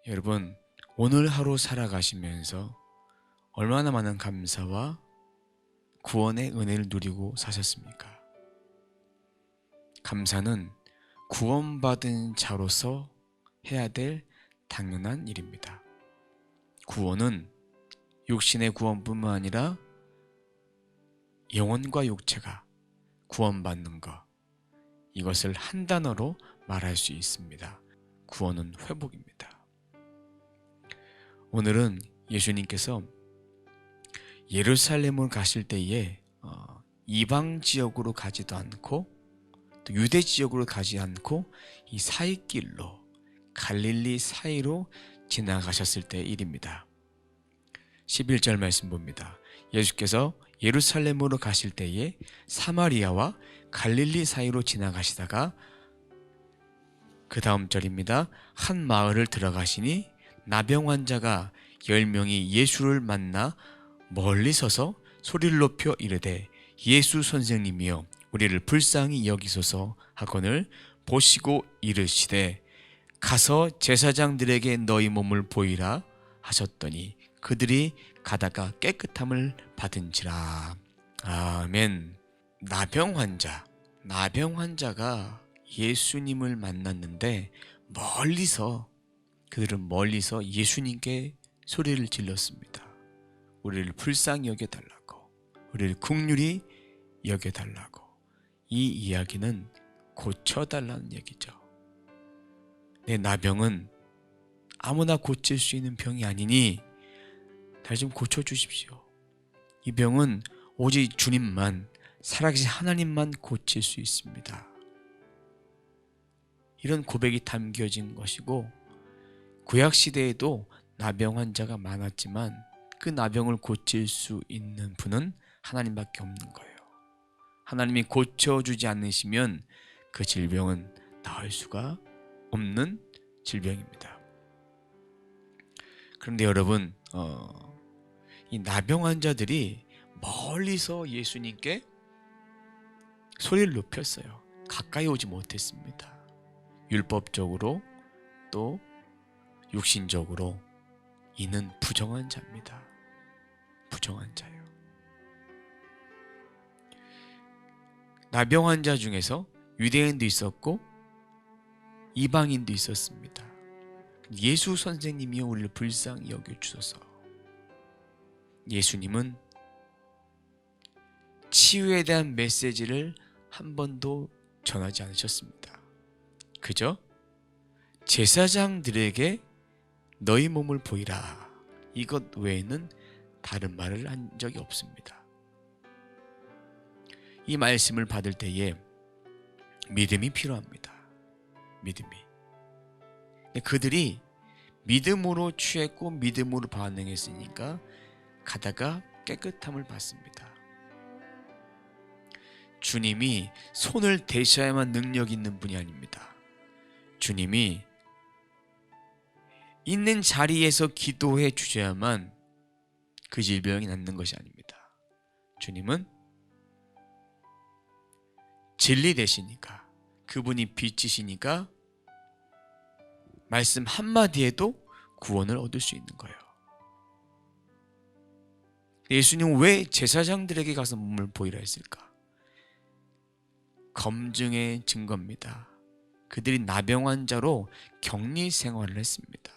여러분, 오늘 하루 살아가시면서 얼마나 많은 감사와 구원의 은혜를 누리고 사셨습니까? 감사는 구원받은 자로서 해야 될 당연한 일입니다. 구원은 육신의 구원뿐만 아니라 영혼과 육체가 구원받는 것, 이것을 한 단어로 말할 수 있습니다. 구원은 회복입니다. 오늘은 예수님께서 예루살렘을 가실 때에 이방 지역으로 가지도 않고 또 유대 지역으로 가지 않고 이 사이길로 갈릴리 사이로 지나가셨을 때의 일입니다. 11절 말씀 봅니다. 예수께서 예루살렘으로 가실 때에 사마리아와 갈릴리 사이로 지나가시다가 그 다음 절입니다. 한 마을을 들어가시니 나병 환자가 10명이 예수를 만나 멀리 서서 소리를 높여 이르되 예수 선생님이여 우리를 불쌍히 여기소서 하거늘 보시고 이르시되 가서 제사장들에게 너희 몸을 보이라 하셨더니 그들이 가다가 깨끗함을 받은지라. 아멘. 나병 환자가 예수님을 만났는데 그들은 멀리서 예수님께 소리를 질렀습니다. 우리를 불쌍히 여겨달라고, 우리를 긍휼히 여겨달라고. 이 이야기는 고쳐달라는 얘기죠. 내 나병은 아무나 고칠 수 있는 병이 아니니 날 좀 고쳐주십시오. 이 병은 오직 주님만, 살아계신 하나님만 고칠 수 있습니다. 이런 고백이 담겨진 것이고, 구약시대에도 나병 환자가 많았지만 그 나병을 고칠 수 있는 분은 하나님밖에 없는 거예요. 하나님이 고쳐주지 않으시면 그 질병은 나을 수가 없는 질병입니다. 그런데 여러분, 이 나병 환자들이 멀리서 예수님께 소리를 높였어요. 가까이 오지 못했습니다. 율법적으로 또 육신적으로 이는 부정한 자입니다. 부정한 자예요. 나병 환자 중에서 유대인도 있었고 이방인도 있었습니다. 예수 선생님이여 우리를 불쌍히 여겨주소서. 예수님은 치유에 대한 메시지를 한 번도 전하지 않으셨습니다. 그저 제사장들에게 너희 몸을 보이라, 이것 외에는 다른 말을 한 적이 없습니다. 이 말씀을 받을 때에 믿음이 필요합니다. 믿음이. 그들이 믿음으로 취했고 믿음으로 반응했으니까 가다가 깨끗함을 받습니다. 주님이 손을 대셔야만 능력 있는 분이 아닙니다. 주님이 있는 자리에서 기도해 주셔야만 그 질병이 낫는 것이 아닙니다. 주님은 진리 되시니까, 그분이 빛이시니까 말씀 한마디에도 구원을 얻을 수 있는 거예요. 예수님은 왜 제사장들에게 가서 몸을 보이라 했을까? 검증의 증거입니다. 그들이 나병 환자로 격리 생활을 했습니다.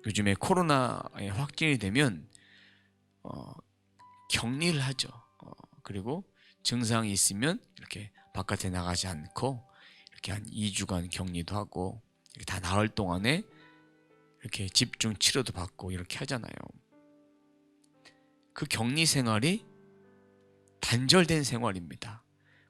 요즘에 코로나에 확진이 되면 격리를 하죠. 그리고 증상이 있으면 이렇게 바깥에 나가지 않고 이렇게 한 2주간 격리도 하고 다 나을 동안에 이렇게 집중 치료도 받고 이렇게 하잖아요. 그 격리 생활이 단절된 생활입니다.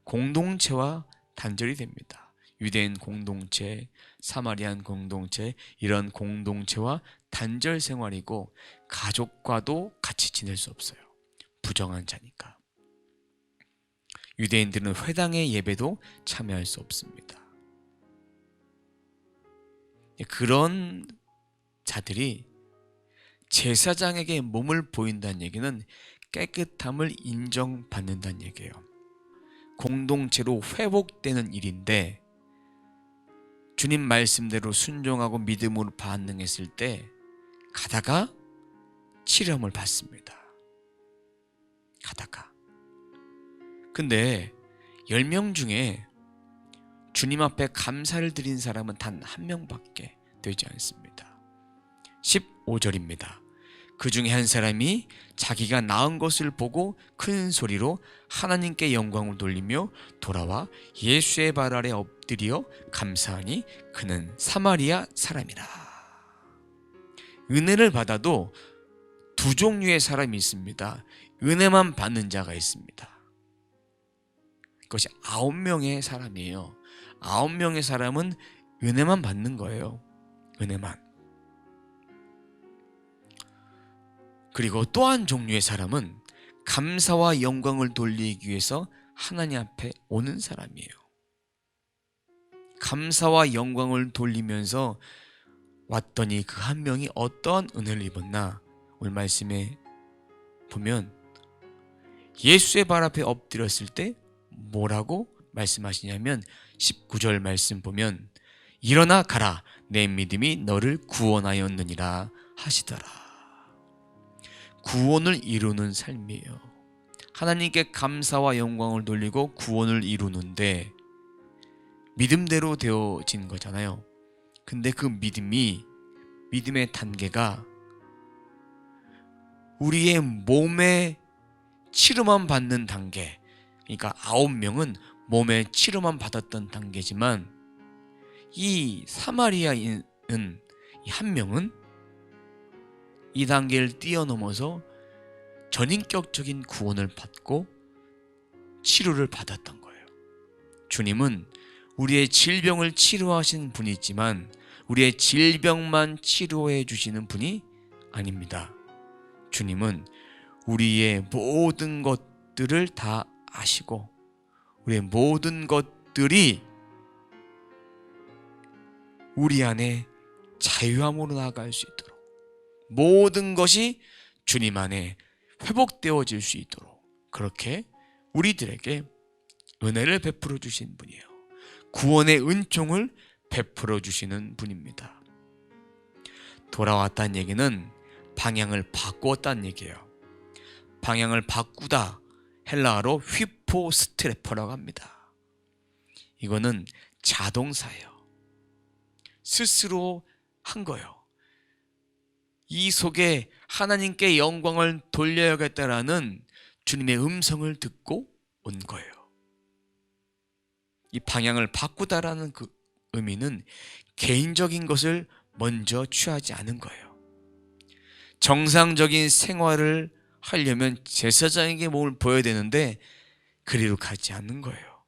공동체와 단절이 됩니다. 유대인 공동체, 사마리안 공동체, 이런 공동체와 단절 생활이고 가족과도 같이 지낼 수 없어요. 부정한 자니까. 유대인들은 회당의 예배도 참여할 수 없습니다. 그런 자들이 제사장에게 몸을 보인다는 얘기는 깨끗함을 인정받는다는 얘기예요. 공동체로 회복되는 일인데 주님 말씀대로 순종하고 믿음으로 반응했을 때 가다가 치료함을 받습니다. 가다가. 근데 10명 중에 주님 앞에 감사를 드린 사람은 단 1명밖에 되지 않습니다. 15절입니다. 그 중에 한 사람이 자기가 낳은 것을 보고 큰 소리로 하나님께 영광을 돌리며 돌아와 예수의 발 아래 엎드려 감사하니 그는 사마리아 사람이라. 은혜를 받아도 두 종류의 사람이 있습니다. 은혜만 받는 자가 있습니다. 그것이 9명의 사람이에요. 9명의 사람은 은혜만 받는 거예요. 은혜만. 그리고 또 한 종류의 사람은 감사와 영광을 돌리기 위해서 하나님 앞에 오는 사람이에요. 감사와 영광을 돌리면서 왔더니 그 한 명이 어떠한 은혜를 입었나? 오늘 말씀에 보면 예수의 발 앞에 엎드렸을 때 뭐라고 말씀하시냐면 19절 말씀 보면 일어나 가라 내 믿음이 너를 구원하였느니라 하시더라. 구원을 이루는 삶이에요. 하나님께 감사와 영광을 돌리고 구원을 이루는데 믿음대로 되어진 거잖아요. 근데 그 믿음의 단계가 우리의 몸에 치료만 받는 단계, 그러니까 9명은 몸에 치료만 받았던 단계지만 이 사마리아인 한 명은 이 단계를 뛰어넘어서 전인격적인 구원을 받고 치료를 받았던 거예요. 주님은 우리의 질병을 치료하신 분이지만 우리의 질병만 치료해 주시는 분이 아닙니다. 주님은 우리의 모든 것들을 다 아시고 우리의 모든 것들이 우리 안에 자유함으로 나아갈 수 있도록 모든 것이 주님 안에 회복되어질 수 있도록 그렇게 우리들에게 은혜를 베풀어 주신 분이에요. 구원의 은총을 베풀어 주시는 분입니다. 돌아왔다는 얘기는 방향을 바꾸었다는 얘기예요. 방향을 바꾸다 헬라어로 휘포스트레퍼라고 합니다. 이거는 자동사예요. 스스로 한 거예요. 이 속에 하나님께 영광을 돌려야겠다라는 주님의 음성을 듣고 온 거예요. 이 방향을 바꾸다라는 그 의미는 개인적인 것을 먼저 취하지 않은 거예요. 정상적인 생활을 하려면 제사장에게 몸을 보여야 되는데 그리로 가지 않는 거예요.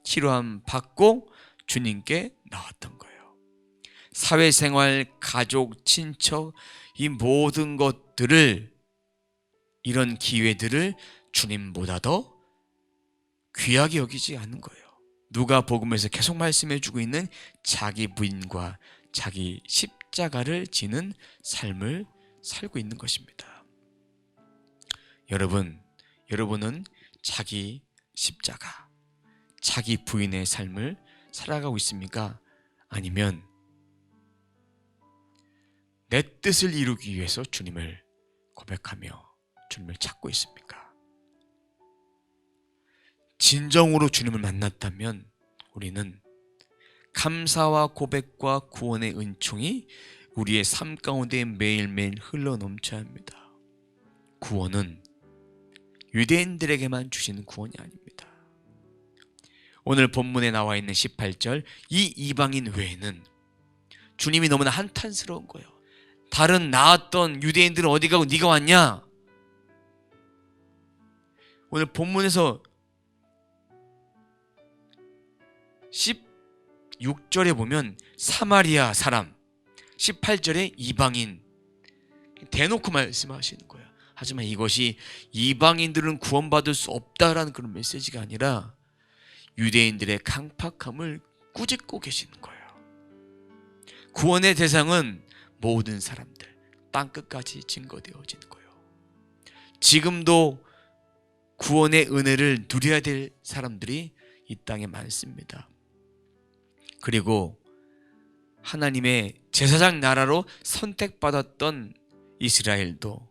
치료함 받고 주님께 나왔던 거예요. 사회생활, 가족, 친척 이 모든 것들을 이런 기회들을 주님보다 더 귀하게 여기지 않는 거예요. 누가복음에서 계속 말씀해주고 있는 자기 부인과 자기 십자가를 지는 삶을 살고 있는 것입니다. 여러분은 자기 십자가, 자기 부인의 삶을 살아가고 있습니까? 아니면 내 뜻을 이루기 위해서 주님을 고백하며 주님을 찾고 있습니까? 진정으로 주님을 만났다면 우리는 감사와 고백과 구원의 은총이 우리의 삶 가운데 매일매일 흘러넘쳐야 합니다. 구원은 유대인들에게만 주시는 구원이 아닙니다. 오늘 본문에 나와 있는 18절 이 이방인 외에는 주님이 너무나 한탄스러운 거예요. 다른 나았던 유대인들은 어디 가고 네가 왔냐? 오늘 본문에서 16절에 보면 사마리아 사람, 18절에 이방인 대놓고 말씀하시는 거예요. 하지만 이것이 이방인들은 구원받을 수 없다라는 그런 메시지가 아니라 유대인들의 강팍함을 꾸짖고 계시는 거예요. 구원의 대상은 모든 사람들, 땅끝까지 증거되어지는 거예요. 지금도 구원의 은혜를 누려야 될 사람들이 이 땅에 많습니다. 그리고 하나님의 제사장 나라로 선택받았던 이스라엘도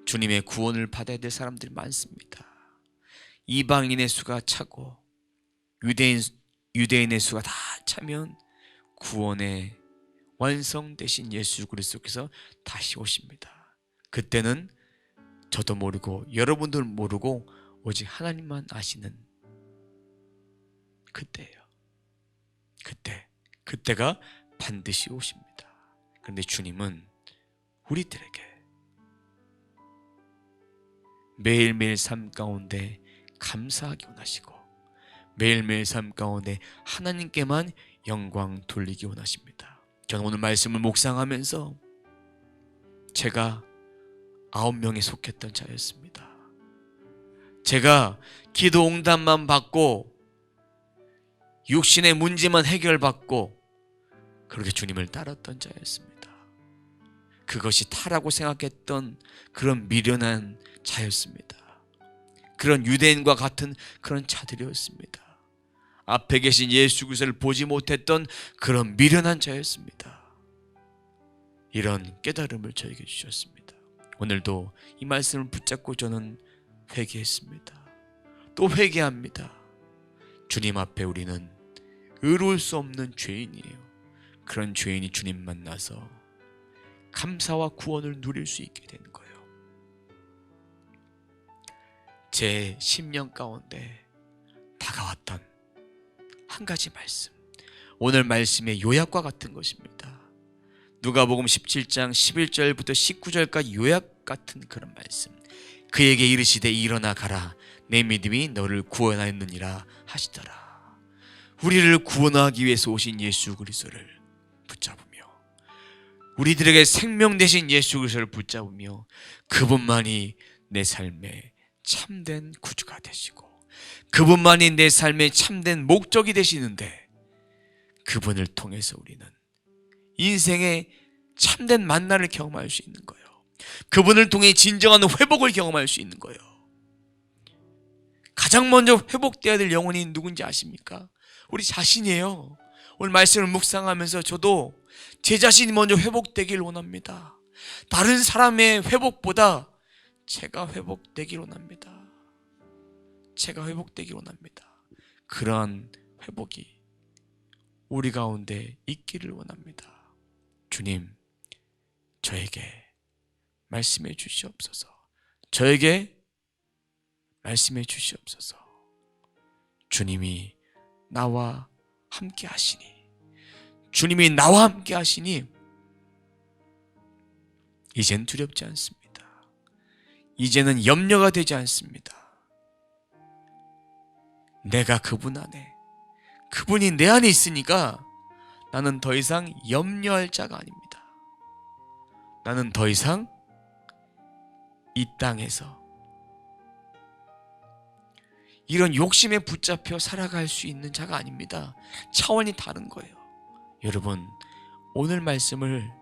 주님의 구원을 받아야 될 사람들이 많습니다. 이방인의 수가 차고 유대인의 수가 다 차면 구원의 완성 되신 예수 그리스도께서 다시 오십니다. 그때는 저도 모르고 여러분들 모르고 오직 하나님만 아시는 그때예요. 그때가 반드시 오십니다. 그런데 주님은 우리들에게 매일매일 삶 가운데 감사하기 원하시고 매일매일 삶 가운데 하나님께만 영광 돌리기 원하십니다. 저는 오늘 말씀을 묵상하면서 제가 9명에 속했던 자였습니다. 제가 기도 응답만 받고 육신의 문제만 해결받고 그렇게 주님을 따랐던 자였습니다. 그것이 타라고 생각했던 그런 미련한 자였습니다. 그런 유대인과 같은 그런 자들이었습니다. 앞에 계신 예수 그리스도를 보지 못했던 그런 미련한 자였습니다. 이런 깨달음을 저에게 주셨습니다. 오늘도 이 말씀을 붙잡고 저는 회개했습니다. 또 회개합니다. 주님 앞에 우리는 의로울 수 없는 죄인이에요. 그런 죄인이 주님 만나서 감사와 구원을 누릴 수 있게 된 거예요. 제 심령 가운데 다가왔던 한 가지 말씀, 오늘 말씀의 요약과 같은 것입니다. 누가복음 17장 11절부터 19절까지 요약 같은 그런 말씀. 그에게 이르시되 일어나 가라, 내 믿음이 너를 구원하였느니라 하시더라. 우리를 구원하기 위해서 오신 예수 그리스도를 붙잡으며 우리들에게 생명 되신 예수 그리스도를 붙잡으며 그분만이 내 삶의 참된 구주가 되시고 그분만이 내 삶의 참된 목적이 되시는데 그분을 통해서 우리는 인생의 참된 만나를 경험할 수 있는 거예요. 그분을 통해 진정한 회복을 경험할 수 있는 거예요. 가장 먼저 회복되어야 될 영혼이 누군지 아십니까? 우리 자신이에요. 오늘 말씀을 묵상하면서 저도 제 자신이 먼저 회복되길 원합니다. 다른 사람의 회복보다 제가 회복되길 원합니다. 제가 회복되길 원합니다. 그러한 회복이 우리 가운데 있기를 원합니다. 주님, 저에게 말씀해 주시옵소서. 저에게 말씀해 주시옵소서. 주님이 나와 함께 하시니, 주님이 나와 함께 하시니 이젠 두렵지 않습니다. 이제는 염려가 되지 않습니다. 내가 그분 안에, 그분이 내 안에 있으니까 나는 더 이상 염려할 자가 아닙니다. 나는 더 이상 이 땅에서 이런 욕심에 붙잡혀 살아갈 수 있는 자가 아닙니다. 차원이 다른 거예요. 여러분, 오늘 말씀을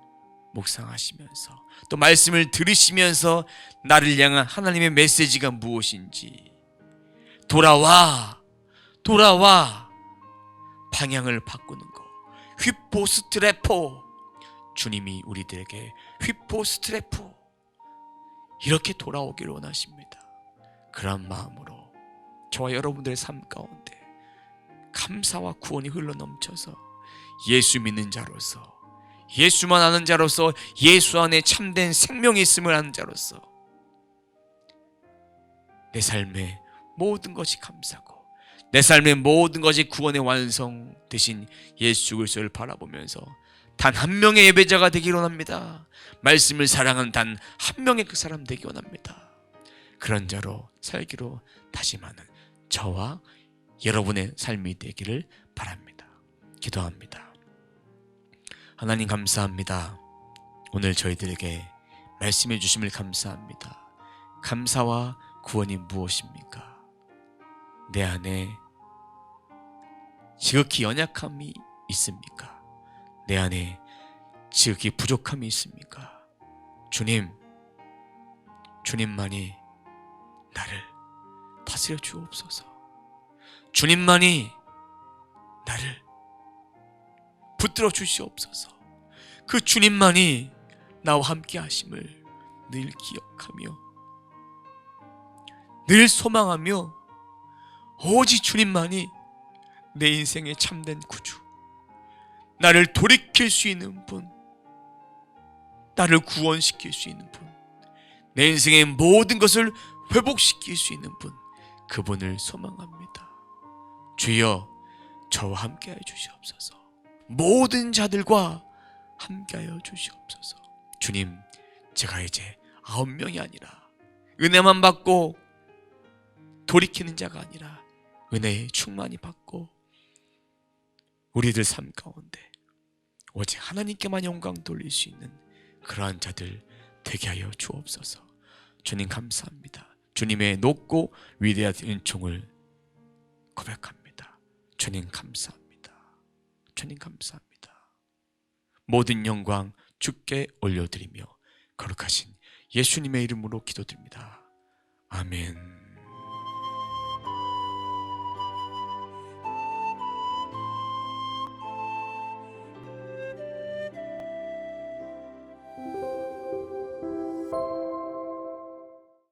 묵상하시면서 또 말씀을 들으시면서 나를 향한 하나님의 메시지가 무엇인지 돌아와 방향을 바꾸는 거. 휘포스트레포, 주님이 우리들에게 휘포스트레포 이렇게 돌아오기를 원하십니다. 그런 마음으로 저와 여러분들의 삶 가운데 감사와 구원이 흘러넘쳐서 예수 믿는 자로서, 예수만 아는 자로서, 예수 안에 참된 생명이 있음을 아는 자로서 내 삶의 모든 것이 감사고 내 삶의 모든 것이 구원의 완성 되신 예수 그리스도를 바라보면서 단 한 명의 예배자가 되기 원합니다. 말씀을 사랑하는 단 한 명의 그 사람 되기 원합니다. 그런 자로 살기로 다짐하는 저와 여러분의 삶이 되기를 바랍니다. 기도합니다. 하나님 감사합니다. 오늘 저희들에게 말씀해 주심을 감사합니다. 감사와 구원이 무엇입니까? 내 안에 지극히 연약함이 있습니까? 내 안에 지극히 부족함이 있습니까? 주님만이 나를 다스려 주옵소서. 주님만이 나를 붙들어 주시옵소서. 그 주님만이 나와 함께 하심을 늘 기억하며 늘 소망하며 오직 주님만이 내 인생의 참된 구주, 나를 돌이킬 수 있는 분, 나를 구원시킬 수 있는 분, 내 인생의 모든 것을 회복시킬 수 있는 분, 그분을 소망합니다. 주여, 저와 함께하여 주시옵소서. 모든 자들과 함께하여 주시옵소서. 주님, 제가 이제 9명이 아니라 은혜만 받고 돌이키는 자가 아니라 은혜의 충만히 받고 우리들 삶 가운데 오직 하나님께만 영광 돌릴 수 있는 그러한 자들 되게 하여 주옵소서. 주님 감사합니다. 주님의 높고 위대한 은총을 고백합니다. 주님 감사합니다. 주님 감사합니다. 모든 영광 주께 올려드리며 거룩하신 예수님의 이름으로 기도드립니다. 아멘.